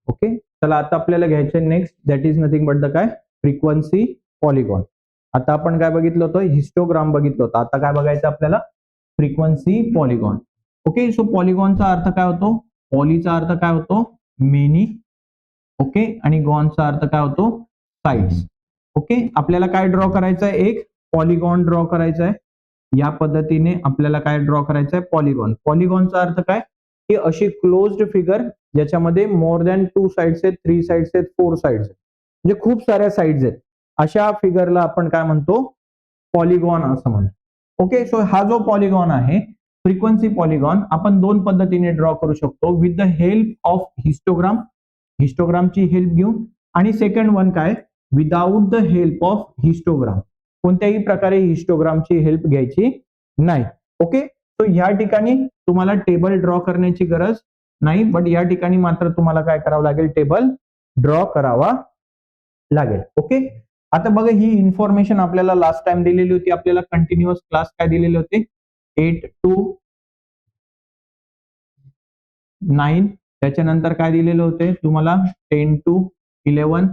Okay, चला आता आपल्याला घ्यायचे next, that is nothing but the काय, फ्रिक्वेन्सी पॉलिगॉन. आता आपण काय बघितलं होतं, हिस्टोग्राम बघितलं होतं. आता काय बघायचं आपल्याला, फ्रिक्वेन्सी पॉलिगॉन. ओके, सो पॉलिगॉनचा अर्थ काय होतो, पॉलीचा अर्थ काय होतो, मेनी. ओके, आणि गॉनचा अर्थ काय होतो, साइड्स. ओके, आपल्याला काय ड्रॉ करायचं आहे, एक पॉलिगॉन ड्रॉ करायचा आहे. या पद्धतीने आपल्याला काय ड्रॉ करायचं आहे, पॉलिगॉन. पॉलिगॉनचा अर्थ काय, की अशी क्लोज्ड फिगर ज्याच्यामध्ये मोर दॅन 2 साइड्स आहेत, 3 साइड्स आहेत, 4 साइड्स आहेत, म्हणजे खूप साऱ्या साइड्स आहेत, अशा फिगरला आपण काय म्हणतो, पॉलिगॉन असं म्हणतो. ओके, सो हा जो पॉलिगॉन आहे, फ्रिक्वेन्सी पॉलिगॉन, आपण दोन पद्धतीने ड्रॉ करू शकतो, with the help of histogram, हिस्टोग्रामची हेल्प घेऊन, आणि सेकंड वन काय, without the help of histogram, कोणत्याही प्रकारे हिस्टोग्रामची हेल्प घ्यायची नाही. ओके, सो या ठिकाणी तुम्हाला टेबल ड्रॉ करण्याची गरज नाही, बट या ठिकाणी मात्र तुम्हाला काय करावं लागेल, टेबल ड्रॉ करावा लागेल. ओके, आता बघा ही इन्फॉर्मेशन आपल्याला लास्ट टाइम दिलेली होती. आपल्याला कंटिन्युअस क्लास काय दिलेले होते, 8 to 9, त्याच्यानंतर काय दिलेले होते तुम्हाला, 10 to 11,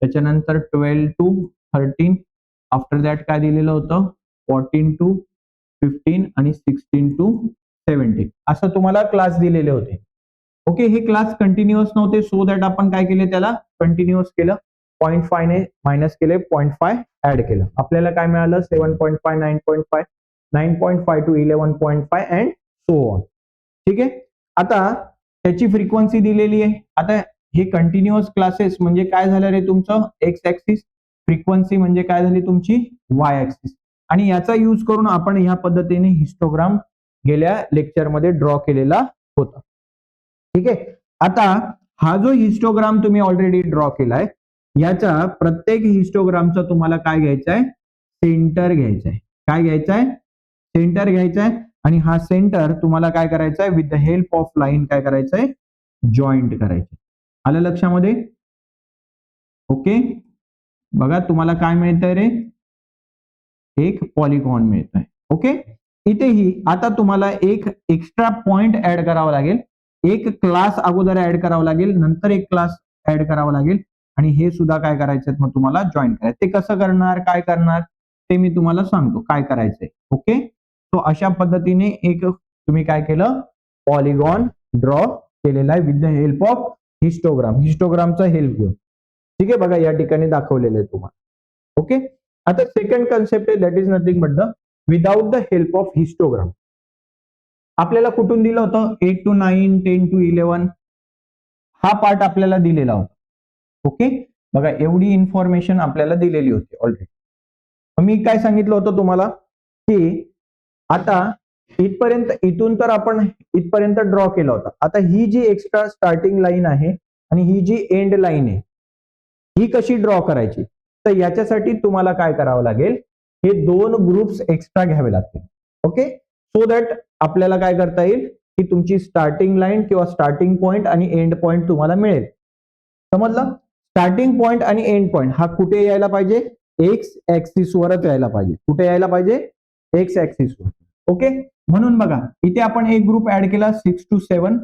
त्याच्यानंतर 12 to 13, आफ्टर दॅट काय दिलेलं होतं, 14 to 15 आणि 16 to 17, असं तुम्हाला क्लास दिलेले होते. ओके, हे क्लास कंटिन्युअस नव्हते, सो दॅट आपण काय केले, त्याला कंटिन्युअस केलं. 0.5 ने मायनस केले, 0.5 ऍड केलं, आपल्याला काय मिळालं, 7.5, 9.5, 9.5 to 11.5 अँड सो ऑन. ठीक आहे, आता त्याची फ्रिक्वेन्सी दिलेली आहे. आता हे कंटिन्युअस क्लासेस म्हणजे काय झालं रे, तुमचं एक्स ऍक्सिस, फ्रिक्वेन्सी म्हणजे काय झाली तुमची वाय ऍक्सिस, आणि याचा यूज करून आपण ह्या पद्धतीने हिस्टोग्राम गेल्या लेक्चरमध्ये ड्रॉ केलेला होता. ठीक आहे, आता हा जो हिस्टोग्राम तुम्ही ऑलरेडी ड्रॉ केलाय, याच्या प्रत्येक हिस्टोग्रामचा तुम्हाला काय घ्यायचा आहे, सेंटर घ्यायचा आहे. काय घ्यायचा आहे, सेंटर घ्यायचा आहे, आणि हा सेंटर तुम्हाला काय करायचा आहे, with the help of line काय करायचं आहे, जॉईंट करायचं. आलं लक्षामध्ये. ओके, बघा तुम्हाला काय मिळतंय रे, एक पॉलिगॉन मिळतंय. ओके, इथेही आता तुम्हाला एक एक्स्ट्रा पॉइंट ऍड करावा लागेल, एक क्लास अगोदर ऍड करावा लागेल, नंतर एक क्लास ऍड करावा लागेल, आणि हे सुद्धा काय करायचं मग तुम्हाला जॉईन करायचं. ते कसं करणार, काय करणार, ते मी तुम्हाला सांगतो काय करायचंय. ओके, तो अशा पद्धतीने एक तुम्ही काय केलं, पॉलिगॉन ड्रॉ केलेला आहे with the help of histogram, हिस्टोग्रामचा हेल्प घेऊन. ठीक आहे, बघा या ठिकाणी दाखवलेलं आहे तुम्हाला. ओके, आता सेकंड कन्सेप्ट आहे, that is nothing but the without the help of histogram. आपल्याला कुठून दिलं होतं, 8 to 9, 10 to 11, हा पार्ट आपल्याला दिलेला होता. ओके, बघा एवढी इन्फॉर्मेशन आपल्याला दिलेली होती ऑलरेडी. मी काय सांगितलं होतं तुम्हाला, की आता इथपर्यंत, इथून तर आपण इथपर्यंत ड्रॉ केला होता. आता ही जी एक्स्ट्रा स्टार्टिंग लाईन आहे आणि ही जी एंड लाईन आहे, ही कशी ड्रॉ करायची, तर याच्यासाठी तुम्हाला काय करावं लागेल, हे दोन ग्रुप्स एक्स्ट्रा घ्यावे लागतील. ओके, सो दॅट आपल्याला काय करता येईल, की तुमची स्टार्टिंग लाईन किंवा स्टार्टिंग पॉइंट आणि एंड पॉइंट तुम्हाला मिळेल. समजलं, स्टार्टिंग पॉइंट आणि एंड पॉइंट हा कुठे यायला पाहिजे, एक्स ऍक्सिस वरच यायला पाहिजे. कुठे यायला पाहिजे, एक्स ऍक्सिस वर. ओके, म्हणून बघा इथे आपण एक ग्रुप ऍड केला 6 to 7,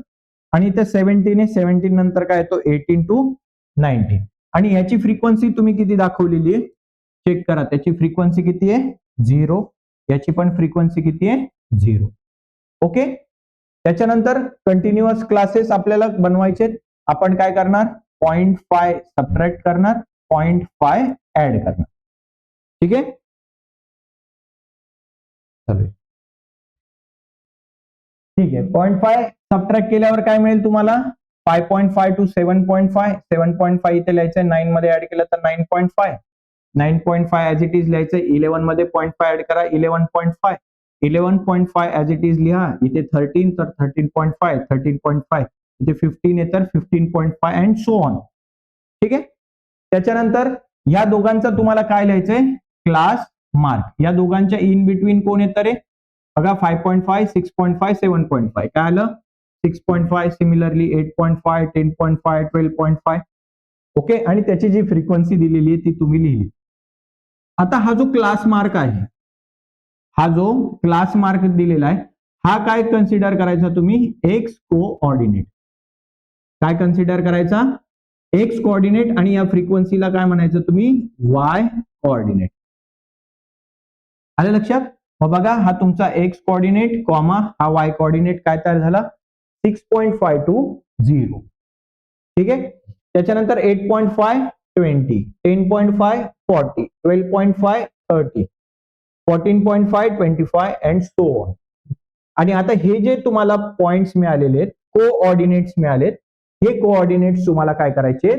आणि इथे 17 आहे, 17 नंतर काय येतो 18 to 19, आणि याची फ्रिक्वेन्सी तुम्ही किती दाखवलेली आहे, चेक करा, त्याची फ्रिक्वेन्सी किती आहे, 0, याची पण फ्रिक्वेन्सी किती आहे, 0. ओके, त्याच्यानंतर कंटिन्युअस क्लासेस आपल्याला बनवायचे, आपण काय करणार, 0.5 सबट्रॅक्ट करणार, 0.5 ऍड करणार. ठीक आहे, चालेल. ठीक आहे, 0.5 सबट्रॅक्ट केल्यावर काय मिळेल तुम्हाला, 5.5 to 7.5, 7.5 इथे लिहायचं, 9 मध्ये ऍड केलं तर 9.5, 9.5 ऍज इट इज लिहायचं, 11 मध्ये 0.5 ऍड करा, 11.5, 11.5 ऍज इट इज लिहा, इथे 13 तर 13.5, 13.5, इथे 15 आहे तर 15.5 अँड सो ऑन. ठीक आहे, त्याच्यानंतर या दोघांचा तुम्हाला काय लिहायचंय, क्लास मार्क. या दोघांच्या इन बिटवीन कोण येतं रे, बघा 5.5, 6.5, 7.5, काय आलं 6.5, सिमिलरली 8.5, 10.5, 12.5. ओके, आणि त्याची जी फ्रिक्वेन्सी दिलेली आहे ती तुम्ही लिहिली. आता हा जो क्लास मार्क आहे, हा जो क्लास मार्क दिलेला आहे, हा काय कन्सिडर करायचा तुम्ही, एक्स कोऑर्डिनेट. काय कन्सिडर करायचा, एक्स कोऑर्डिनेट, आणि या फ्रिक्वेन्सीला काय म्हणायचं तुम्ही, वाय कोऑर्डिनेट. आलं लक्षात. मग बघा हा तुमचा एक्स कोऑर्डिनेट कॉमा हा वाय कोऑर्डिनेट काय तयार झाला, 6.520. ठीक आहे. त्याच्यानंतर 8.5 20, 10.5 40, 12.5 30, 14.5 25 अँड सो ऑन. आणि आता हे जे तुम्हाला पॉइंट्स मिळालेले आहेत, कोऑर्डिनेट्स मिळालेत, हे कोऑर्डिनेट्स तुम्हाला काय करायचे,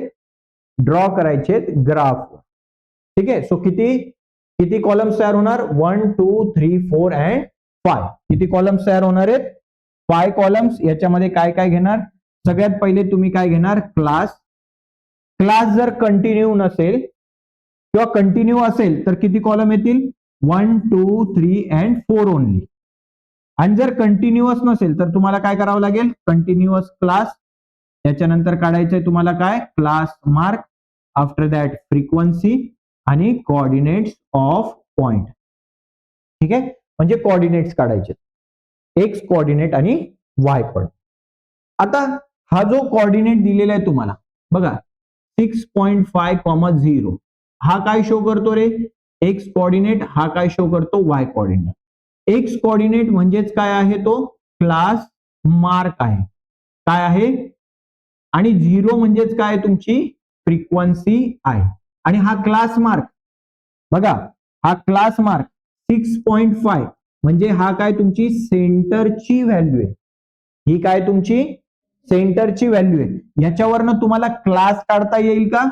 ड्रॉ करायचे ग्राफ. ठीक आहे. सो किती किती कॉलम्स तयार होणार, 1 2 3 4 अँड 5. किती कॉलम्स तयार होणार आहेत, 5 कॉलम्स. याच्यामध्ये काय काय घेणार, सगळ्यात पहिले तुम्ही काय घेणार, क्लास. क्लास जर कंटिन्यू नसेल किंवा कंटिन्यू असेल तर किती कॉलम येतील, 1 2 3 अँड 4 ओनली. आणि जर कंटिन्युअस नसेल तर तुम्हाला काय करावं लागेल, कंटिन्युअस क्लास. त्याच्यानंतर काढायचंय तुम्हाला काय, class mark. After that frequency आणि कोऑर्डिनेट्स ऑफ पॉइंट. ठीक आहे. म्हणजे कोऑर्डिनेट्स काढायचे, एक्स कोऑर्डिनेट आणि वाय कोऑर्डिनेट. आता हा जो कोऑर्डिनेट दिलेला आहे तुम्हाला बघा 6.5, हा काय शो करतो रे, एक्स कोऑर्डिनेट. हा काय शो करतो, वाय कोऑर्डिनेट. एक्स कोऑर्डिनेट म्हणजेच काय आहे, तो क्लास मार्क आहे. काय आहे, आणि 0 म्हणजेच काय, तुमची फ्रिक्वेन्सी आहे. आणि हा क्लास मार्क बघा, हा क्लास मार्क 6.5 म्हणजे हा काय, तुमची सेंटरची व्हॅल्यू आहे. ही काय तुमची सेंटरची व्हॅल्यू आहे. याच्यावरनं तुम्हाला क्लास काढता येईल का,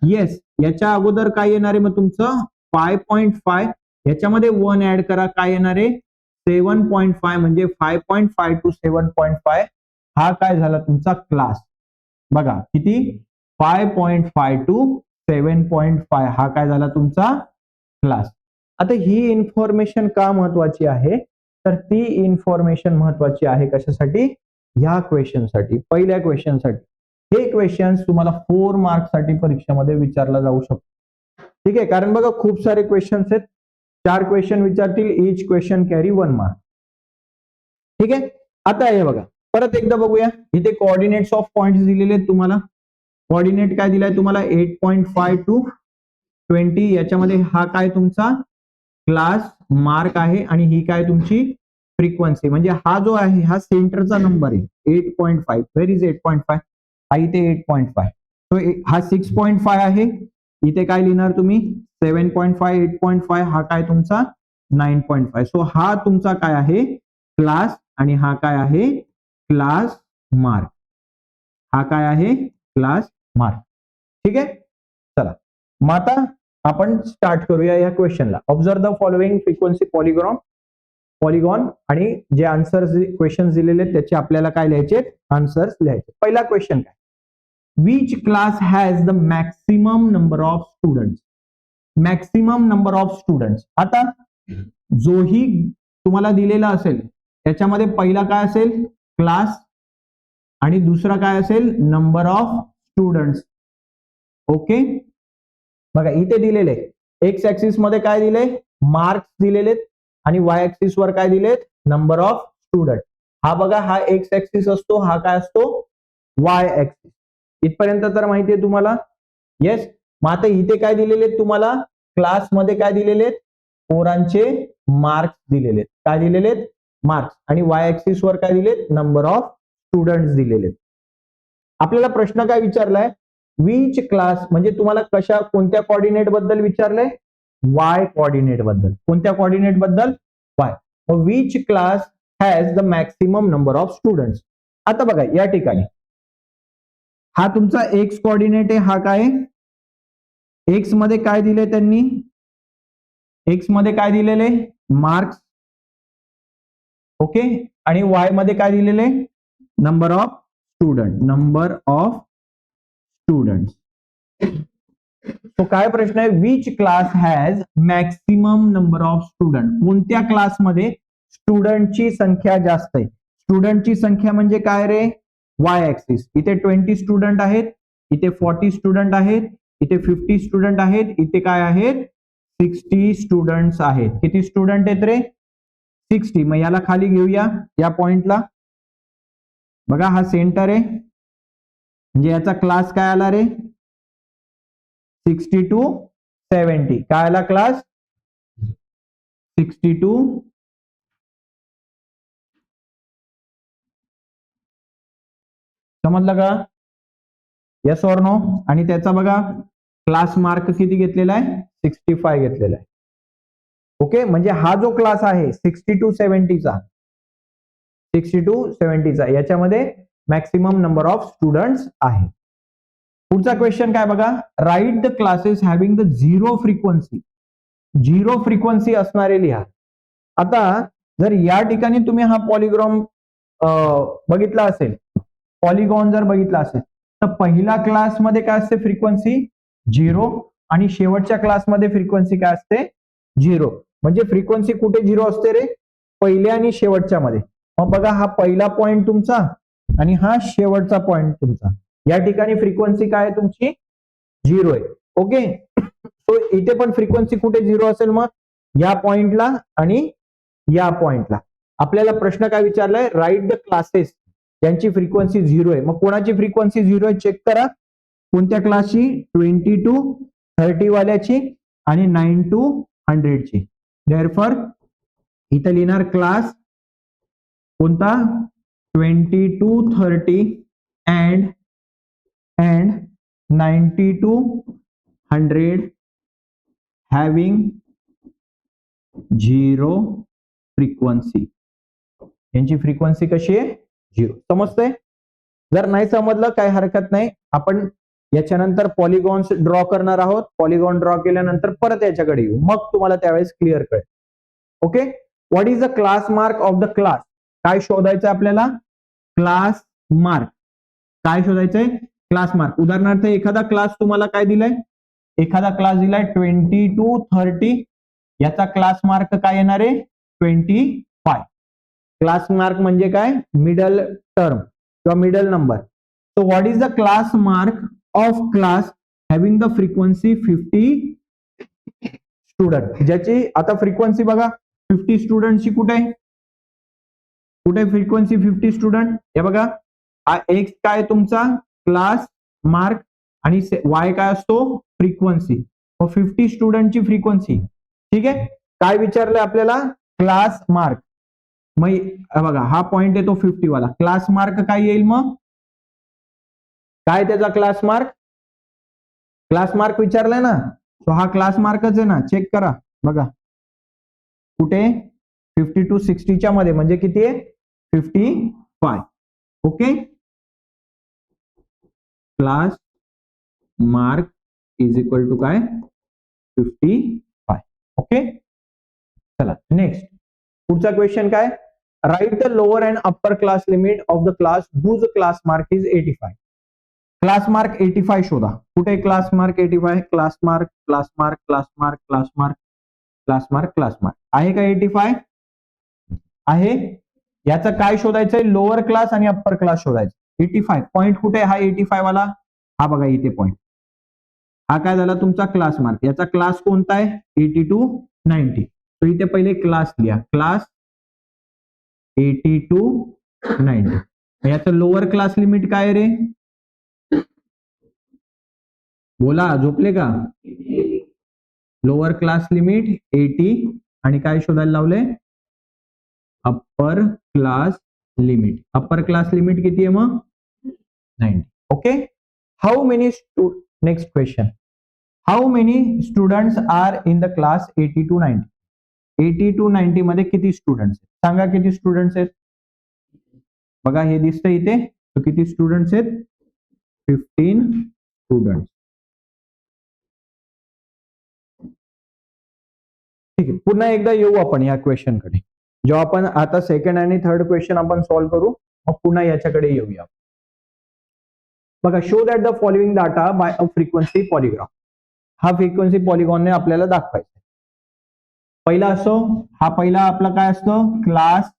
येस. याच्या अगोदर काय येणार आहे मग तुमचं 5.5, याच्यामध्ये 1 ऍड करा, काय येणार आहे 7.5, म्हणजे 5.5 to 7.5 हा काय झाला तुमचा क्लास. बघा किती, 5.5 to 7.5 हा काय झाला तुमचा क्लास. आता ही इन्फॉर्मेशन का महत्वाची आहे, तर ती इन्फॉर्मेशन महत्वाची आहे कशासाठी, ह्या क्वेश्चनसाठी, पहिल्या क्वेश्चनसाठी. हे क्वेश्चन तुम्हाला 4 मार्क्ससाठी परीक्षेमध्ये विचारला जाऊ शकतो. ठीक आहे. कारण बघा खूप सारे क्वेश्चन्स आहेत, 4 क्वेश्चन विचारतील, इच क्वेश्चन कॅरी 1 मार्क. ठीक आहे. आता हे बघा परत एकदा बघूया, इथे कोऑर्डिनेट्स ऑफ पॉइंट्स दिलेले आहेत तुम्हाला. कोऑर्डिनेट काय दिलाय तुम्हाला, 8.5 to 20. याच्यामध्ये हा काय तुमचा क्लास मार्क आहे, आणि ही काय तुमची फ्रिक्वेन्सी. म्हणजे हा जो आहे हा सेंटरचा नंबर आहे 8.5. व्हेर इज 8.5, हा इथे 8.5. तो हा 6.5 आहे. इथे काय लिहिणार तुम्ही 7.5, 8.5 हा काय तुमचा 9.5. सो हा तुमचा काय आहे क्लास, आणि हा काय आहे क्लास मार्क. हा काय आहे क्लास मार्क. ठीक आहे. चला मग आता आपण स्टार्ट करूया या क्वेश्चनला. Observe the following frequency polygon आणि जे आन्सर्स क्वेश्चन दिलेले आहेत त्याचे आपल्याला काय लिहायचे, आन्सर्स लिहायचे. पहिला क्वेश्चन काय, which class has the maximum number of students. Maximum number of students. आता जोही तुम्हाला दिलेला असेल त्याच्यामध्ये पहिला काय असेल क्लास, आणि दुसरा काय असेल नंबर ऑफ स्टुडंट्स. ओके. बघा इथे दिलेले एक्स ऍक्सिस मध्ये काय दिले, मार्क्स दिलेले, आणि वाय ऍक्सिस वर काय दिलेत, नंबर ऑफ स्टुडंट. हा बघा हा एक्स ऍक्सिस असतो, हा काय असतो वाय ऍक्सिस. इथपर्यंत तर माहितीये तुम्हाला, येस. मग आता इथे काय दिलेले तुम्हाला, क्लास मध्ये काय दिलेले, पोरांचे मार्क्स दिलेले. काय दिलेले, मार्क्स. आणि वाय ऍक्सिस वर काय दिलेत, नंबर ऑफ स्टुडंट्स दिलेले. आपल्याला प्रश्न काय विचारलाय, विच क्लास म्हणजे तुम्हाला कोणत्या कोऑर्डिनेट बद्दल विचारलंय, वाय कोऑर्डिनेट बद्दल. कोणत्या कोऑर्डिनेट बद्दल, Y. Which class has the maximum number of students. आता बघा या ठिकाणी हा तुमचा एक्स कोऑर्डिनेट आहे, हा काय एक्स मध्ये काय दिले त्यांनी, एक्स मध्ये काय दिलेले मार्क्स. ओके. आणि वाय मध्ये काय दिलेले number of student, number of students. तो काय प्रश्न आहे, which class has maximum number of student. कोणत्या क्लासमध्ये स्टुडंटची संख्या जास्त आहे. स्टुडंटची संख्या म्हणजे काय रे, वाय ऍक्सिस. इथे 20 स्टुडंट आहेत, इथे 40 स्टुडंट आहेत, इथे 50 स्टुडंट आहेत, इथे काय आहेत 60 स्टुडंट्स आहेत. किती स्टुडंट आहेत रे, 60. मग याला खाली घेऊया, या पॉइंटला बघा हा सेंटर आहे, म्हणजे याचा क्लास काय आला रे 60 to 70 काय आला क्लास 60 to समजलं का येस ऑर नो आणि त्याचा बघा क्लास मार्क किती घेतलेला आहे 65 घेतलेला आहे ओके म्हणजे हा जो क्लास आहे 60 to 70 चा 60 to 70 चा याच्यामध्ये मॅक्सिमम नंबर ऑफ स्टुडंट्स आहे पुढचा क्वेश्चन काय बघा write the classes having the zero frequency असणारे लिहा आता जर या ठिकाणी तुम्ही हा पॉलिग्रॉम बघितला असेल पॉलिगॉन जर बघितला असेल तर पहिला क्लासमध्ये काय असते फ्रिक्वेन्सी 0 आणि शेवटच्या क्लासमध्ये फ्रिक्वेन्सी काय असते 0 म्हणजे फ्रिक्वेन्सी कुठे 0 असते रे पहिल्या आणि शेवटच्या मध्ये मग बघा हा पहिला पॉइंट तुमचा आणि हा शेवटचा पॉइंट तुमचा या ठिकाणी फ्रिक्वेन्सी काय आहे तुमची 0 आहे ओके सो इथे पण फ्रिक्वेन्सी कुठे 0 असेल मग या पॉइंटला आणि या पॉइंटला आपल्याला प्रश्न काय विचारलाय राईट द क्लासेस यांची फ्रिक्वेन्सी 0 आहे मग कोणाची फ्रिक्वेन्सी 0 आहे चेक करा कोणत्या क्लासची 20 to 30 वाल्याची आणि 9 to 100 ची देअरफॉर इथं लिहिणार क्लास कोणता 20 to 30 and 90 to 100 having 0 frequency यांची फ्रिक्वेन्सी कशी आहे 0 समजतंय जर नाही समजलं काही हरकत नाही आपण याच्यानंतर पॉलिगॉन्स ड्रॉ करणार आहोत पॉलिगॉन ड्रॉ केल्यानंतर परत याच्याकडे येऊ मग तुम्हाला त्यावेळेस क्लिअर कळेल okay what is the class mark of the class काय शोधायचं आपल्याला क्लास मार्क काय शोधायचंय क्लास मार्क उदाहरणार्थ एखादा क्लास तुम्हाला काय दिलाय एखादा क्लास दिलाय 20 to 30 याचा क्लास मार्क काय येणार आहे 25 क्लास मार्क म्हणजे काय मिडल टर्म किंवा middle number so what is the class mark of class having the frequency 50 student ज्याची आता फ्रिक्वेन्सी बघा 50 स्टुडंटची कुठे फ्रिक्वेन्सी 50 स्टुडंट हे बघा हा एक्स काय तुमचा क्लास मार्क आणि वाय काय असतो फ्रिक्वेन्सी 50 स्टुडंटची फ्रिक्वेन्सी ठीक आहे काय विचारलंय आपल्याला क्लास मार्क मग बघा हा पॉइंट येतो 50 वाला क्लास मार्क काय येईल मग काय त्याचा क्लास मार्क विचारलाय ना तो हा क्लास मार्कच आहे ना चेक करा बघा कुठे 50 to 60 च्या मध्ये म्हणजे किती आहे 55 okay class mark is equal to काय 55 ओके चला नेक्स्ट पुढचा क्वेश्चन काय write the lower and upper class limit of the class whose class mark is 85 class mark 85 शोधा कुठे क्लास मार्क 85 क्लास मार्क आहे का 85 आहे याचं काय शोधायचंय लोअर क्लास आणि अप्पर क्लास शोधायचं 85 पॉइंट कुठे हा 85 वाला हा बघा इथे पॉइंट हा काय झाला तुमचा क्लास मार्क याचा क्लास कोणता आहे 80 to 90 तो इथे पहिले क्लास लिहा क्लास 80 to 90 याचं लोअर क्लास लिमिट काय रे बोला झोपले का लोअर क्लास लिमिट 80 आणि काय शोधायला लावले अप्पर क्लास लिमिट किती आहे मग 90 okay how many next question how many students are in the class 80 to 90 मध्ये किती स्टुडंट्स सांगा किती स्टुडंट्स आहेत बघा हे दिसतंय इथे किती स्टुडंट्स आहेत 15 स्टुडंट्स ठीक आहे पुन्हा एकदा येऊ आपण या क्वेश्चन कडे जेव्हा आपण आता सेकंड आणि थर्ड क्वेश्चन आपण सॉल्व्ह करू मग पुन्हा याच्याकडे येऊया बघा show that the following data by a frequency polygraph हा फ्रिक्वेन्सी पॉलिगॉनने आपल्याला दाखवायचा पहिला असो हा पहिला आपला काय असतो क्लास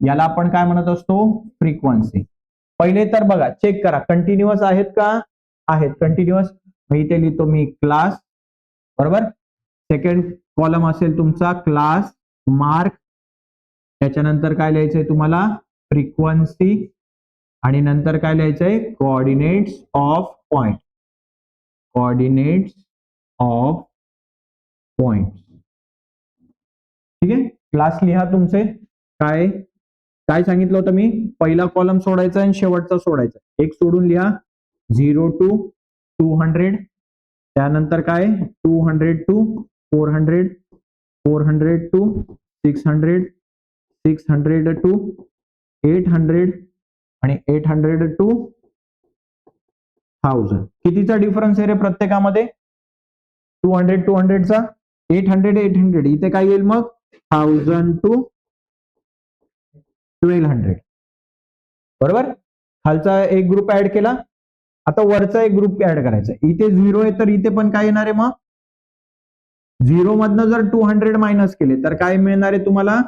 याला आपण काय म्हणत असतो फ्रिक्वेन्सी पहिले तर बघा चेक करा कंटिन्युअस आहेत का आहेत कंटिन्युअस इथे लिहितो मी क्लास बरोबर सेकंड कॉलम असेल तुमचा क्लास मार्क त्याच्यानंतर काय लिहायचंय तुम्हाला फ्रिक्वेन्सी आणि नंतर काय लिहायचंय, coordinates of point, coordinates of point. ठीक आहे, क्लास लिहा तुमचे. काय काय सांगितलं होतं मी, पहिला कॉलम सोडायचा आणि शेवटचा सोडायचा. एक सोडून लिहा 0 to 200, त्यानंतर काय 200 to 400, 400 to 600, 600 to 800 आणि 800 to 1000. कितीचा डिफरन्स आहे रे प्रत्येकामध्ये, 200 200 चा, 800 800, इथे काय येईल मग 1000 to 1200. बरोबर, खालचा एक ग्रुप ऍड केला, आता वरचा एक ग्रुप ऍड करायचा. इथे 0 आहे तर इथे पण काय येणार आहे, मग 0 मधनं जर 200 मायनस केले तर काय मिळणार आहे तुम्हाला,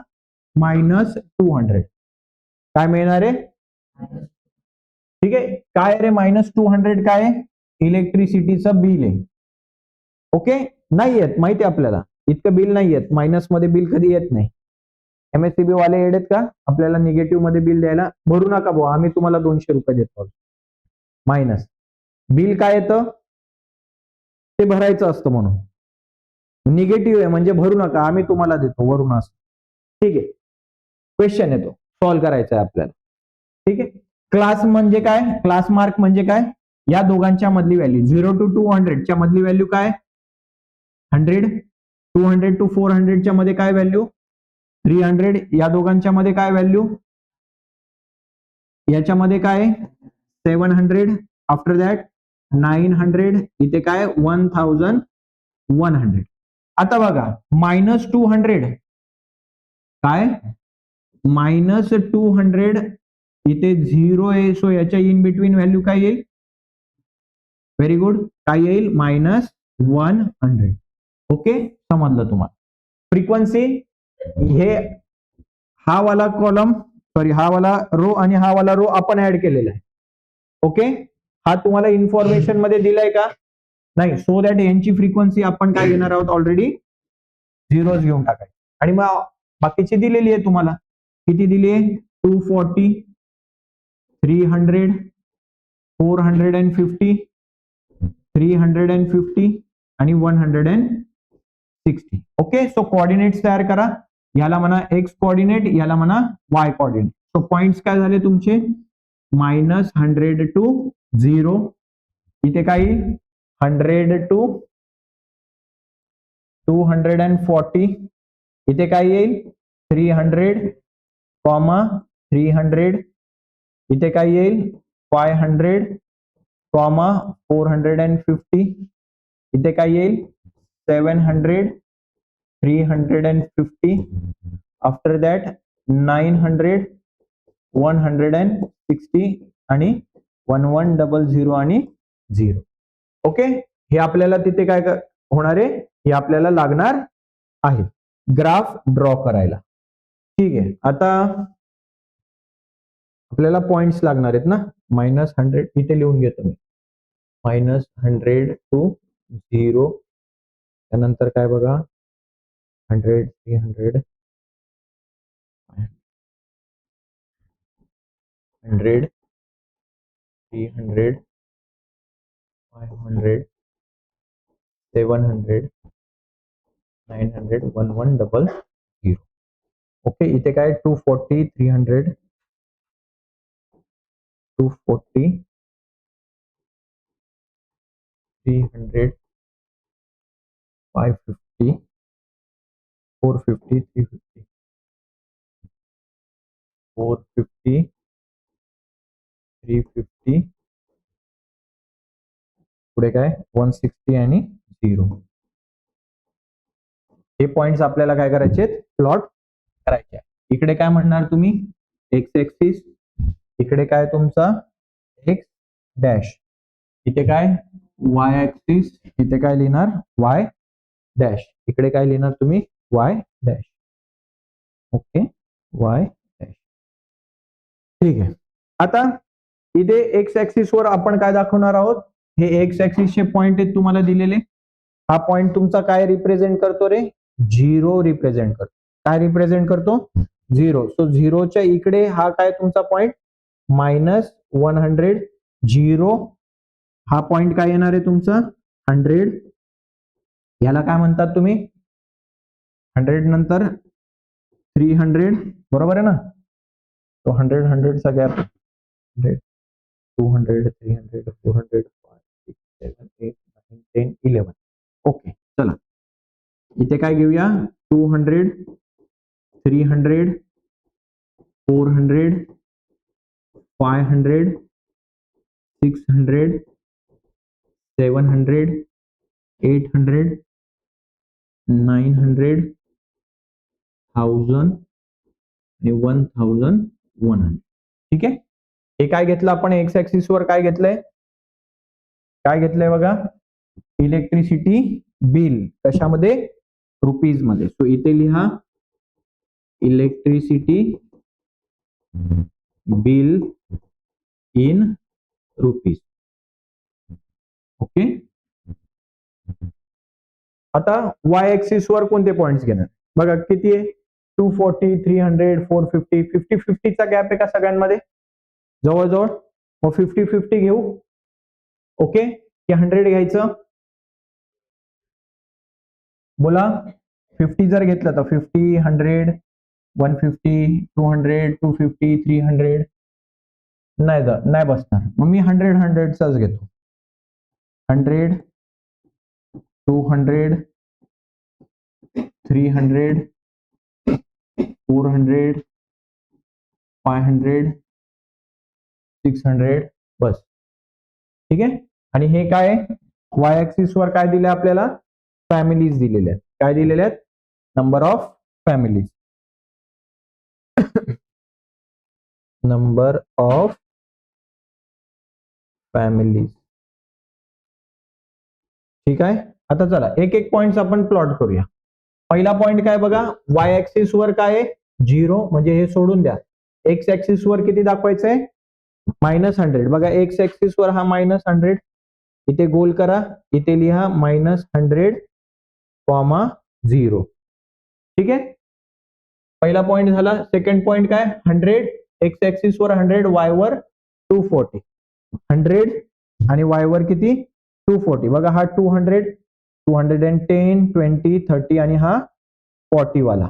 -200. काय मिळणार आहे, ठीक आहे. काय रे -200 काय आहे, इलेक्ट्रिसिटीचं बिल आहे. ओके, नाही येत माहिती आपल्याला, इतकं बिल नाही येत, मायनस मध्ये बिल कधी येत नाही. एमएससीबी वाले येडेत का आपल्याला निगेटिव्ह मध्ये बिल द्यायला, भरू नका भाऊ, आम्ही तुम्हाला 200 रुपये देतो. मायनस बिल काय येतं, ते भरायचं असतं म्हणून. निगेटिव्ह आहे म्हणजे भरू नका, आम्ही तुम्हाला देतो वरून असं. ठीक आहे, क्वेश्चन येतो, सॉल्व्ह करायचा आहे आपल्याला. ठीक आहे, क्लास म्हणजे काय, क्लास मार्क म्हणजे काय, या दोघांच्या मधली व्हॅल्यू 0 to 200 च्या मधली व्हॅल्यू काय 100, 200 to 400 च्या मध्ये काय व्हॅल्यू 300, या दोघांच्या मध्ये काय व्हॅल्यू, याच्यामध्ये काय 700, आफ्टर दॅट 900, इथे काय 1100. आता बघा -200 काय, -200 इथे 0 आहे, सो याच्या इन बिटवीन व्हॅल्यू काय येईल, व्हेरी गुड, काय येईल -100. ओके, समजलं तुम्हाला. फ्रिक्वेन्सी हे हा वाला कॉलम, सॉरी हा वाला रो आणि हा वाला रो आपण ऍड केलेला आहे. ओके, हा तुम्हाला इन्फॉर्मेशन मध्ये दिलाय का, नाही, सो दॅट यांची फ्रिक्वेन्सी आपण काय घेणार आहोत, ऑलरेडी झिरोज घेऊन टाकायचे. आणि मग बाकीची दिलेली आहे तुम्हाला, किती दिली आहे 240, 300, 450, 350 आणि 160. ओके, सो कोऑर्डिनेट्स तयार करा, याला म्हणा एक्स कोऑर्डिनेट, याला म्हणा वाय कोऑर्डिनेट. सो पॉइंट्स काय झाले तुमचे, -100 to 0, इथे काय येईल 100 to 240, इथे काय येईल 300, 300, इथे काय येईल 500, 450, इथे काय येईल 700, 350, आफ्टर दॅट 900, 160 आणि 1100 आणि 0. ओके, हे आपल्याला तिथे काय होणार आहे, हे आपल्याला लागणार आहे ग्राफ ड्रॉ करायला. ठीक आहे, आता आपल्याला पॉइंट्स लागणार आहेत ना, -100 इथे लिहून घेतो मी, -100 to 0, त्यानंतर काय बघा 100, 300, 100, 300, 500, 700, 900, 1100. ओके, इथे काय 240, 300, 240, 300, 550, 450, 350, 450, 350, पुढे काय 160 आणि 0. हे पॉइंट्स आपल्याला काय करायचे, प्लॉट करायचे. इकडे काय म्हणणार तुम्ही, एक्स ऍक्सिस, इकडे काय तुमचा एक्स डॅश, इथे काय वाय ऍक्सिस, इथे काय लिहिणार वाय डॅश, इकडे काय लिहिणार तुम्ही Y dash. Okay, Y dash. ठीक आहे, आता इथे एक्स ऍक्सिस वर आपण काय दाखवणार आहोत, हे एक्स ऍक्सिसचे पॉइंट आहेत तुम्हाला दिलेले. हा पॉइंट तुमचा काय रिप्रेझेंट करतो रे, 0 रिप्रेझेंट करतो. काय रिप्रेझेंट करतो, 0. सो 0च्या इकडे हा काय तुमचा पॉइंट मायनस 100 0. हा पॉइंट काय येणार आहे तुमचा 100. याला काय म्हणतात तुम्ही 100 नंतर 300 बरोबर आहे ना. तो 100 चा गॅप 100 200 300 400 5 6 7 8 9 10 11. ओके चला इथे काय घेऊया 200 300 400 500 600 700 800 900 1000 आणि 1100. ठीक आहे. हे काय घेतलं आपण एक्स ऍक्सिस वर काय घेतलंय बघा इलेक्ट्रिसिटी बिल कशामध्ये रुपीज मध्ये. सो इथे लिहा electricity bill in rupees. Okay. आता वाय ऍक्सिस वर कोणते पॉइंट्स घेणार बघा किती आहे 240 300 450 50 50चा गॅप आहे का सगळ्यांमध्ये जवळजवळ. मग 50 50 घेऊ. ओके की 100 घ्यायचं बोला. 50 जर घेतलं तर 50 100 150 200 250 300 नाही बसणार. मग मी 100 चाच घेतो 100 200 300 400 500 600 बस. ठीक आहे. आणि हे काय वाय ऍक्सिस वर काय दिले आपल्याला फॅमिलीज दिलेल्या आहेत. काय दिलेले आहेत number of families. Number of families. ठीक आहे. आता चला एक एक पॉइंट आपण प्लॉट करूया. पहिला पॉइंट काय बघा वाय ऍक्सिस वर काय आहे 0 म्हणजे हे सोडून द्या. एक्स ऍक्सिस वर किती दाखवायचंय -100. बघा एक्स ऍक्सिस वर हा -100 इथे गोल करा. इथे लिहा -100, 0. ठीक आहे. पहिला पॉइंट झाला. सेकंड पॉइंट काय 100 एक्स ऍक्सिस वर 100 वाय वर 240. 100 आणि वाय वर किती 240. बघा हा 200 210 20 30 आणि हा 40 वाला.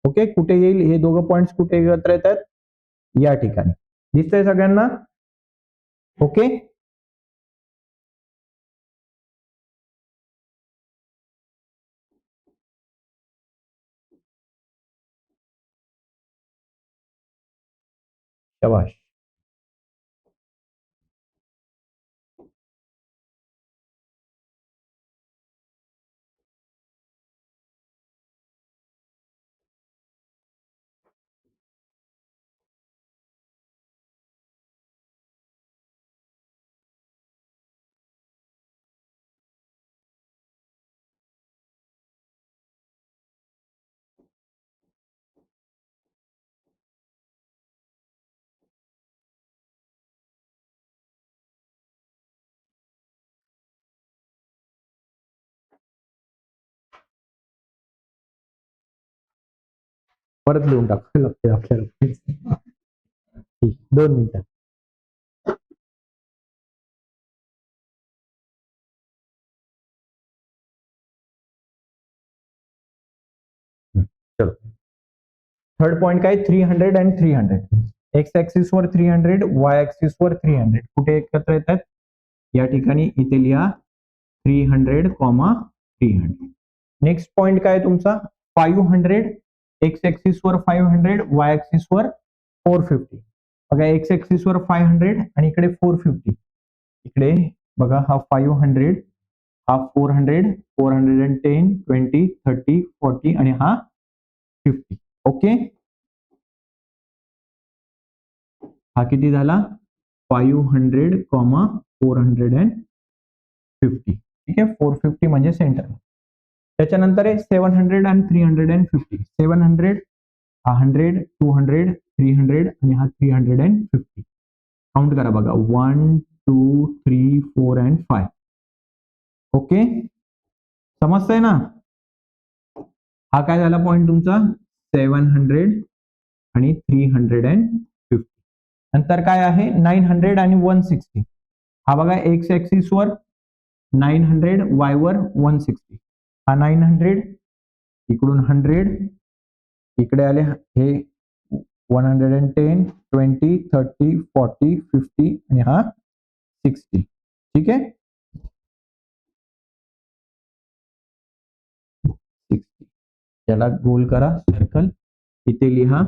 ओके. कुठे येईल हे दोघं पॉइंट्स कुठे एकत्र येतात या ठिकाणी. दिसतंय सगळ्यांना. ओके. शाबाश. परत लिहून टाकावं लागते आपल्याला. 2 मिनिटं. चलो थर्ड पॉइंट काय 300 अँड 300. एक्स ऍक्सिस वर 300 वाय ऍक्सिस वर 300 कुठे एकत्र येतात या ठिकाणी. इथे लिहा 300, 300. नेक्स्ट पॉइंट काय तुमचा 500 एक्स ऍक्सिस वर 500 वाय ऍक्सिस वर 450. बघा एक्स ऍक्सिस वर 500 आणि इकडे 450. इकडे बघा हा 500 हा 400 410 20 30 40 आणि हा 50. ओके. हा किती झाला 500, 450. ठीक आहे. 450 म्हणजे सेंटर. त्याच्यानंतर आहे 700 आणि 350. 700 हा 100 200 300 आणि हा 350. काउंट करा बघा 1 2 3 4 अँड 5. ओके. समजतंय ना. हा काय झाला पॉइंट तुमचा 700 आणि 350. नंतर काय आहे 900 आणि 160. हा बघा एक्स ऍक्सिस वर 900, वाय वर 160. हा 900, इकडून 100, इकडे आले हे 110, 20, 30, 40, 50 आणि हा 60. ठीक आहे, 60. त्याला गोल करा सर्कल, इथे लिहा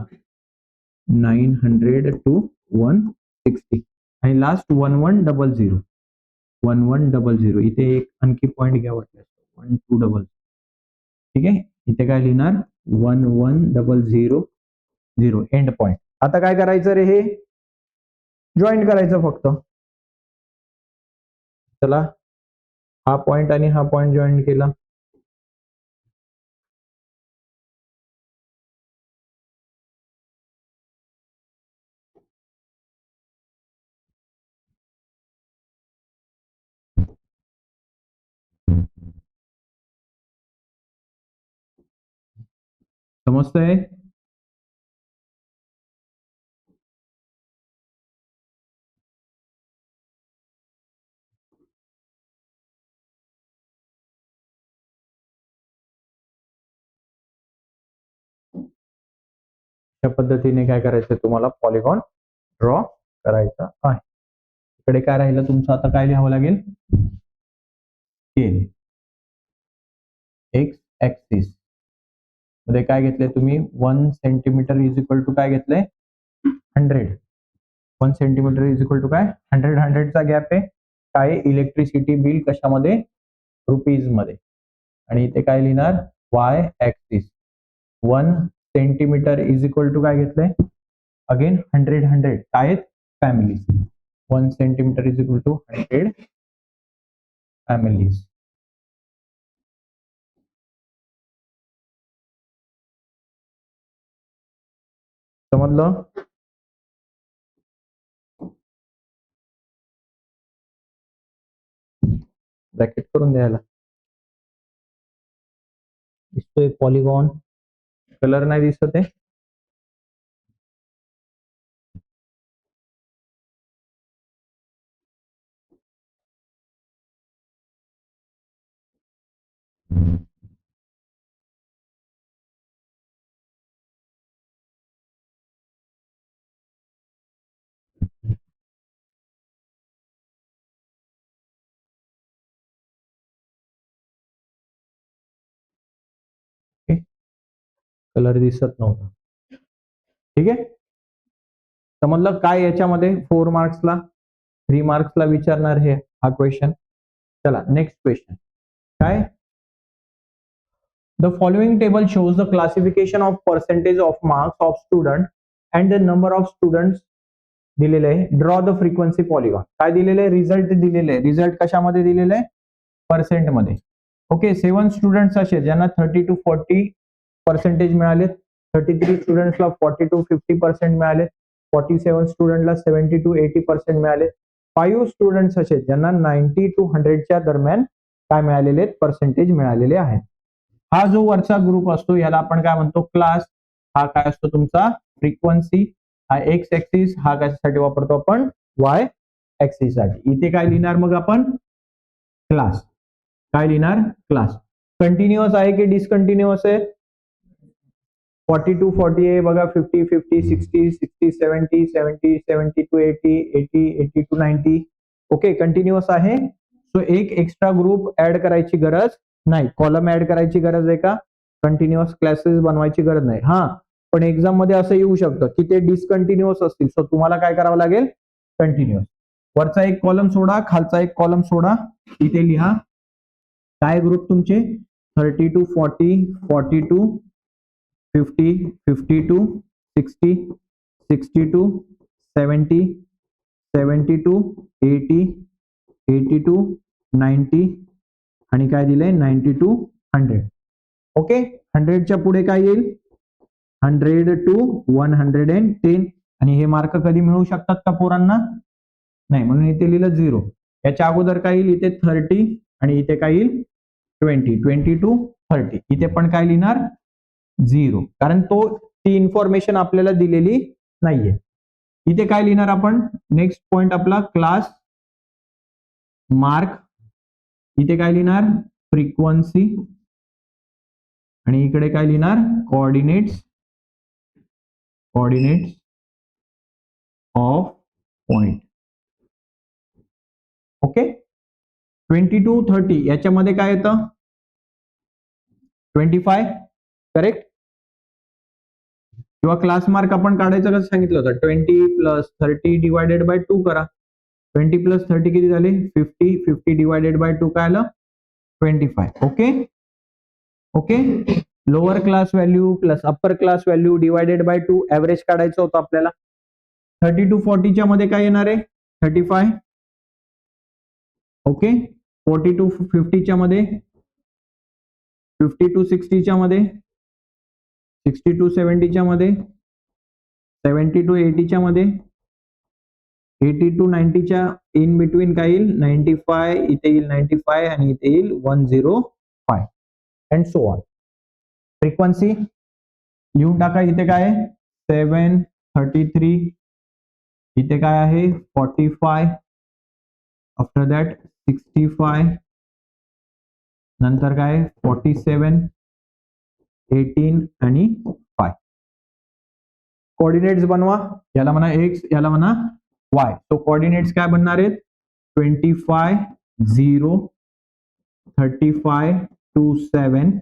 900 to 160 आणि लास्ट 1100. 1100 इथे एक आणखी पॉइंट घ्या वाटलं 1200. ठीक आहे, इथे काय लिहिणार 1100 एंड पॉइंट. आता काय करायचं रे, हे जॉईन करायचं फक्त. चला, हा पॉइंट आणि हा पॉइंट जॉईन केला. समजतंय? त्या पद्धतीने काय करायचं तुम्हाला पॉलिगॉन ड्रॉ करायचा आहे. इकडे काय राहिलं तुमचं, आता काय लिहावं लागेल, स्केल एक्स ऍक्सिस मध्ये काय घेतलंय तुम्ही 1 सेंटीमीटर इज इक्वल टू काय घेतलंय 100. 1 सेंटीमीटर इज इक्वल टू काय 100. 100चा गॅप आहे. काय इलेक्ट्रिसिटी बिल कशामध्ये, रुपीज मध्ये. आणि इथे काय लिहिणार y axis 1 centimetre is equal to काय घेतलंय अगेन 100. 100 काय आहेत families. 1 centimetre is equal to 100 families. समजलं? ब्रॅकेट करून द्यायला दिसतोय पॉलिगॉन, कलर नाही दिसत आहे. कलर दिसत नव्हता. ठीक आहे, समजलं काय याच्यामध्ये 4 मार्क्सला 3 मार्क्सला विचारणार हे हा क्वेश्चन. चला नेक्स्ट क्वेश्चन काय, the following table shows the classification of percentage of marks of student and the number of students दिलेले आहे. Draw the frequency polygon. काय दिलेले आहे, रिझल्ट दिलेले आहे. रिझल्ट कशामध्ये दिलेले आहे, पर्सेंट मध्ये. ओके, 7 स्टुडंट्स असे ज्यांना 30 to 40 पर्सेंटेज मिळाले, 33 स्टुडंट्सला 40 to 50% मिळाले, 47 स्टुडंटला 70 to 80% मिळाले. 5 स्टुडंट्स असे ज्यांना 90 to 100च्या दरम्यान काय मिळालेले आहेत, पर्सेंटेज मिळालेले आहेत. हा जो वरचा ग्रुप असतो याला आपण काय म्हणतो, क्लास. हा काय असतो तुमचा फ्रिक्वेन्सी. हा एक्स ऍक्सिस, हा कशासाठी वापरतो आपण, वाय ऍक्सिस साठी. इथे काय लिहिणार मग आपण, क्लास. काय लिहिणार, क्लास. कंटिन्युअस आहे की डिसकंटिन्युअस आहे, 40 to 40 आहे बघा, 50 50 60 60 70 70 70 to 80 80 80 to 90. ओके, कंटिन्युअस आहे. सो एक एक्स्ट्रा ग्रुप ऍड करायची गरज नाही, कॉलम ऍड करायची गरज आहे का, कंटिन्युअस क्लासेस बनवायची गरज नाही. हा, पण एक्झाम मध्ये असं येऊ शकतं की ते डिसकंटिन्युअस असतील, सो तुम्हाला काय करावं लागेल, कंटिन्युअस. वरचा एक कॉलम सोडा, खालचा एक कॉलम सोडा, इथे लिहा काय ग्रुप तुमचे 30 to 40 40 to 50 50 to 60 60 to 70 70 to 80 80 to 90 आणि काय दिलंय 90 to 100. ओके, 100च्या पुढे काय येईल 100 to 110. आणि हे मार्क कधी मिळू शकतात का पोरांना, नाही, म्हणून इथे लिहिलं 0. याच्या अगोदर काय येईल, इथे 30 आणि इथे काय येईल 20 20 to 30. इथे पण काय लिहिणार 0, कारण ती इन्फॉर्मेशन आपल्याला दिलेली नाहीये. इथे काय लिहिणार आपण, नेक्स्ट पॉइंट आपला क्लास मार्क, इथे काय लिहिणार फ्रिक्वेन्सी, आणि इकडे काय लिहिणार coordinates of point. Okay. 20 to 30 याच्यामध्ये काय येतं 25, करेक्ट. किंवा क्लास मार्क आपण काढायचं कसं सांगितलं होतं, 20 + 30 डिवायडेड बाय 2 करा. 20 + 30 किती झाले 50, 50 डिवायडेड बाय 2 काय आलं 25. Okay. Okay. Lower class value plus upper class value divided by 2 average काढायचं होतं आपल्याला. 30 to 40 च्या मध्ये काय येणार आहे 35. ओके. 40 to 50 च्या मध्ये, 50 to 60 च्या मध्ये, 60 to 70 च्या मध्ये, 70 to 80 च्या मध्ये, 80 to 90 च्या इन बिटवीन काय येईल 95, इथे येईल 95 आणि इथे येईल 105 अँड सो ऑन. फ्रिक्वेन्सी लिहून टाका, इथे काय आहे 733, इथे काय आहे 45, आफ्टर दॅट 65, नंतर काय 47, 18 आणि 5. कोऑर्डिनेट्स बनवा, याला म्हणा एक्स, याला म्हणा वाय. तो कोऑर्डिनेट्स काय बनणार आहेत 25, 0, 35 to 7,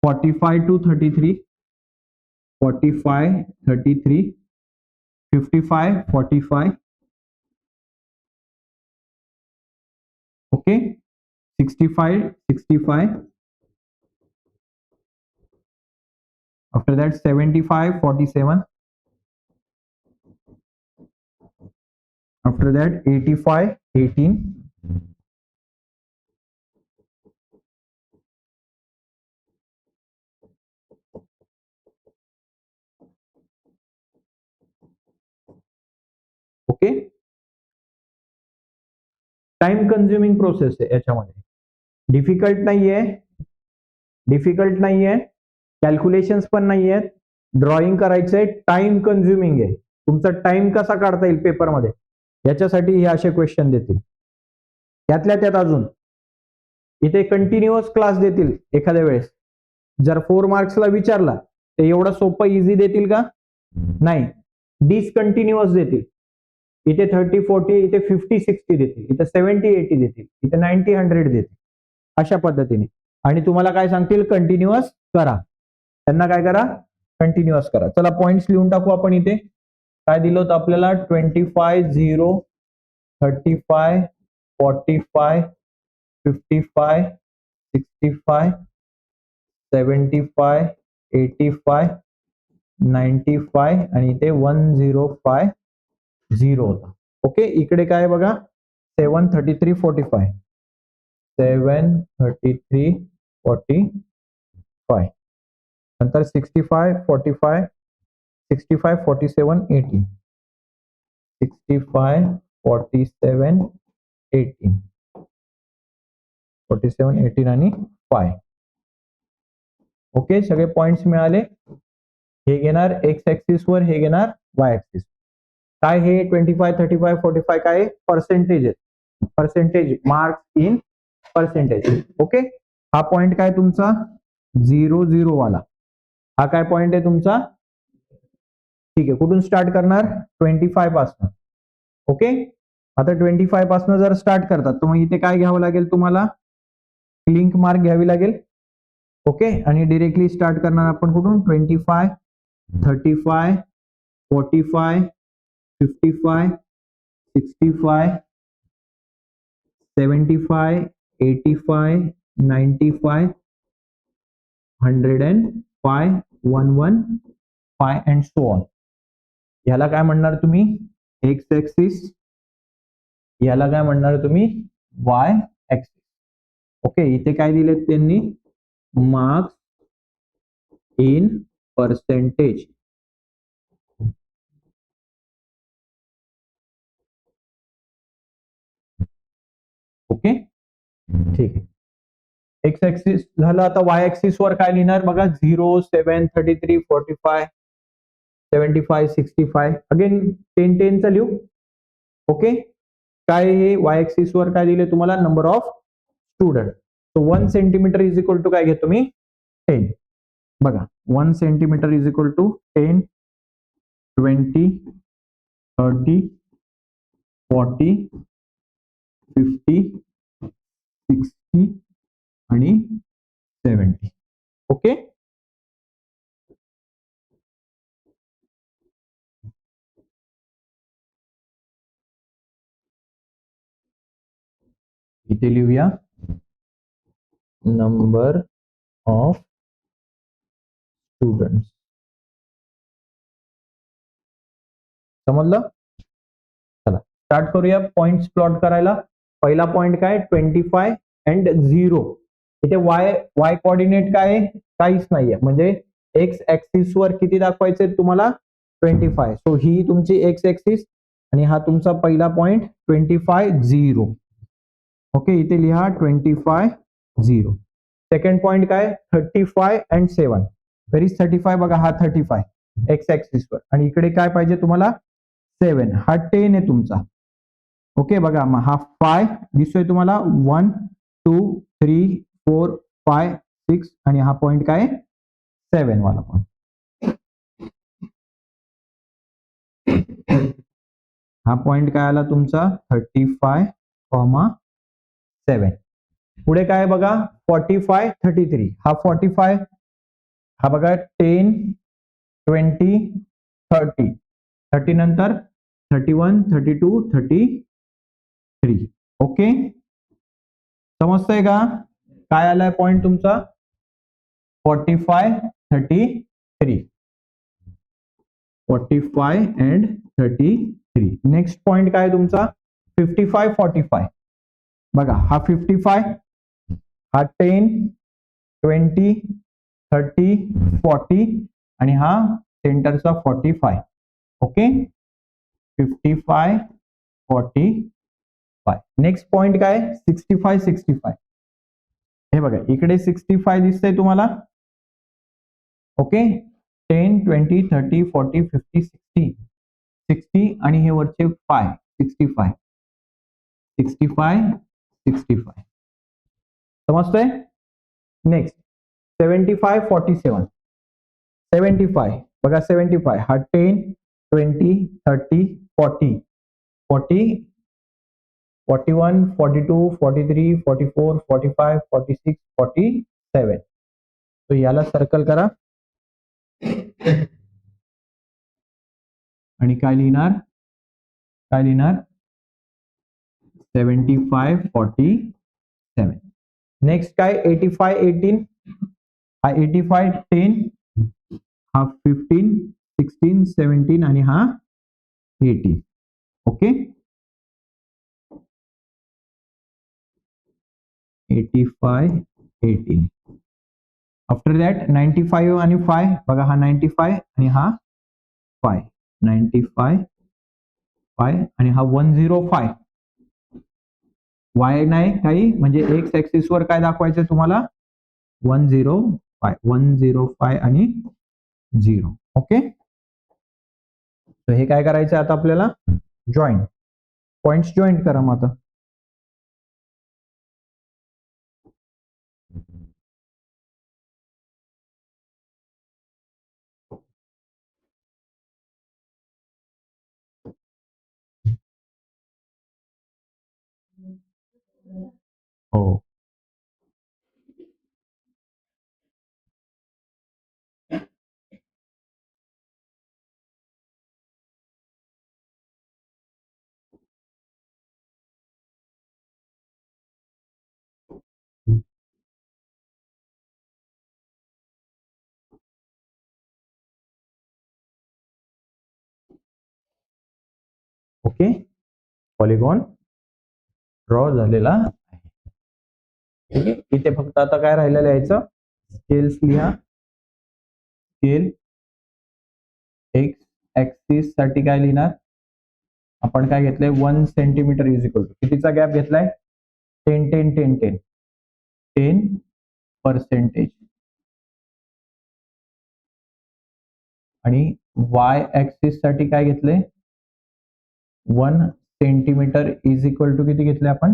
45 to 33, 45, 33, 55, 45, okay, 65, 65, after that 75, 47, after that 85, 18, okay. Time consuming process आहे याच्यामध्ये, डिफिकल्ट नाहीये, कॅल्क्युलेशन्स पण नाहीयेत, ड्रॉइंग करायचंय, टाइम कन्झ्युमिंग आहे. तुमचा टाइम कसा काढता येईल पेपरमध्ये याच्यासाठी हे असे क्वेश्चन देतील. त्यातल्या त्यात अजून इथे कंटिन्युअस क्लास देतील एखाद्या वेळेस, जर 4 मार्क्सला विचारला तर एवढं सोपं इझी देतील का नाही, डिसकंटिन्युअस देतील. इथे 30, 40, इथे 50, 60 देतील, इथे 70, 80 देतील, इथे 90, 100 देतील, अशा पद्धतीने. आणि तुम्हाला काय सांगतील कंटिन्युअस करा, त्यांना काय करा कंटिन्युअस करा. चला पॉइंट्स लिहून टाकू आपण. इथे काय दिलं होतं आपल्याला 25, 0, 35, 45, 55, 65, 75, 85, 95 आणि इथे 1050 होता. ओके. इकडे काय बघा 733, 45, 733, 45, नंतर 65, 45, 65, 47, 18, 65, 47, 18, 47, 18 आणि 5. ओके. सगळे पॉइंट्स मिळाले. हे घेणार एक्स ऍक्सिस वर, हे घेणार वाय ऍक्सिस. काय हे 25, 35, 45 काय पर्सेंटेज आहे, percentage marks in percentage. Okay. हा पॉइंट काय तुमचा 0, 0 वाला, हा काय पॉइंट आहे तुमचा. ठीक आहे. कुठून स्टार्ट करणार 25 पासून. ओके. आता 25 पासून जर स्टार्ट करतात तर मग इथे काय घ्यावं लागेल तुम्हाला, लिंक मार्क घ्यावी लागेल. ओके. आणि डिरेक्टली स्टार्ट करणार आपण कुठून 25, 35, 45, 55, 65, 75, 85, 95, 105, 115 अँड सो ऑन. याला काय म्हणणार तुम्ही एक्स ऍक्सिस, याला काय म्हणणार तुम्ही वाय ऍक्सिस. ओके. इथे काय दिलेत त्यांनी मार्क्स इन पर्सेंटेज. ओके. ठीक आहे. एक्स ऍक्सिस झालं. आता वाय ऍक्सिस वर काय लिहिणार बघा 0, 7, 33, 45, 75, 65, अगेन 10, 10 चा लिहू. ओके, काय हे वाय ऍक्सिस वर काय दिले तुम्हाला, number of student. So 1 centimetre is equal to काय घेतो मी, 10. बघा 1 सेंटीमीटर इज इक्वल टू 10, 20, 30, 40, 50, 60 आणि 70. ओके, इथे लिहूया नंबर ऑफ स्टुडंट्स. समजलं. चला स्टार्ट करूया पॉइंट्स प्लॉट करायला. पहिला पॉइंट काय, 25 अँड 0. इथे वाय वाय कोऑर्डिनेट काय आहे, काहीच नाहीये, म्हणजे एक्स ऍक्सिस वर किती दाखवायचे तुम्हाला, 25. सो ही तुमची एक्स ऍक्सिस आणि हा तुमचा पहिला पॉइंट 25, 0. ओके, इथे लिहा 25, 0. सेकंड पॉइंट काय, 35 अँड 7. व्हेर इज 35, बघा हा 35 एक्स ऍक्सिस वर, आणि इकडे काय पाहिजे तुम्हाला, 7. हा 10 आहे तुमचा. ओके, बघा मग हा 5 दिसतोय तुम्हाला, 1, 2, 3, 4, 5, 6 आणि हा पॉइंट काय, 7 वाला पॉइंट. हा पॉइंट काय आला तुमचा, 35, 7. पुढे काय बघा, 45, 33. हा 45, हा बघा 10, 20, 30. 30 नंतर 31, 32, 33. ओके, समजतंय का, काय आलाय पॉइंट तुमचा, 45, 33. 45 अँड 33. नेक्स्ट पॉइंट काय तुमचा, 55, 45. बघा हा 55, हा 10, 20, 30, 40 आणि हा सेंटरचा 45. ओके, 55, 45. नेक्स्ट पॉइंट काय, 65, 65. हे बघा इकडे 65 दिसतंय तुम्हाला. ओके, 10, 20, 30, 40, 50, 60, 60 आणि हे वरचे 5, 65, 65, 65. समजतंय. नेक्स्ट 75, 47. 75, बघा 75, हा 10, 20, 30, 40, 40, 41, 42, 43, 44, 45, 46, 47. तो याला सर्कल करा आणि काय लिहिणार, 75, 47. नेक्स्ट काय, 85, 18. हा 85, 10, हा 15, 16, 17 आणि हा 18. ओके, 85, 18. आफ्टर दॅट 95 आणि 5, बघा हा 95 आणि हा 5, 95, 5 आणि हा 105. वाय नाही काही, म्हणजे एक्स ऍक्सिस वर काय दाखवायचं तुम्हाला, 105, 105 आणि 0. ओके, तर हे काय करायचं आता आपल्याला, जॉईंट पॉइंट्स जॉईंट करा मग आता. हो, ओके, पॉलिगॉन ड्रॉ झालेला आहे. ठीक आहे, इथे फक्त आता काय राहिलेलं यायचं, स्केल्स लिहा. स्केल एक्स ऍक्सिस साठी काय लिहिणार, आपण काय घेतलंय, 1 सेंटीमीटर इज इक्वल टू कितीचा गॅप घेतलाय, 10, 10, 10, 10, 10% आणि वाय ऍक्सिस साठी काय घेतले 1 सेंटीमीटर इज इक्वल टू किती घेतले आपण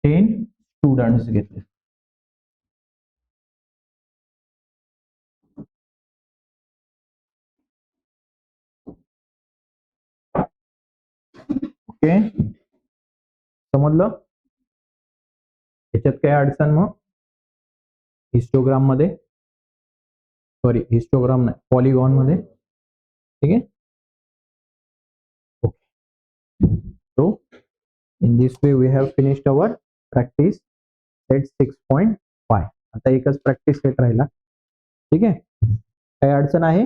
10 स्टुडंट्स घेतले. ओके समजलं. याच्यात काय अडचण मग हिस्टोग्राम मध्ये सॉरी हिस्टोग्राम नाही पॉलिगॉन मध्ये ठीक आहे. So in this way we have finished our practice set 6.5. आता एकच प्रॅक्टिस सेट राहिला. ठीक आहे. काही अडचण आहे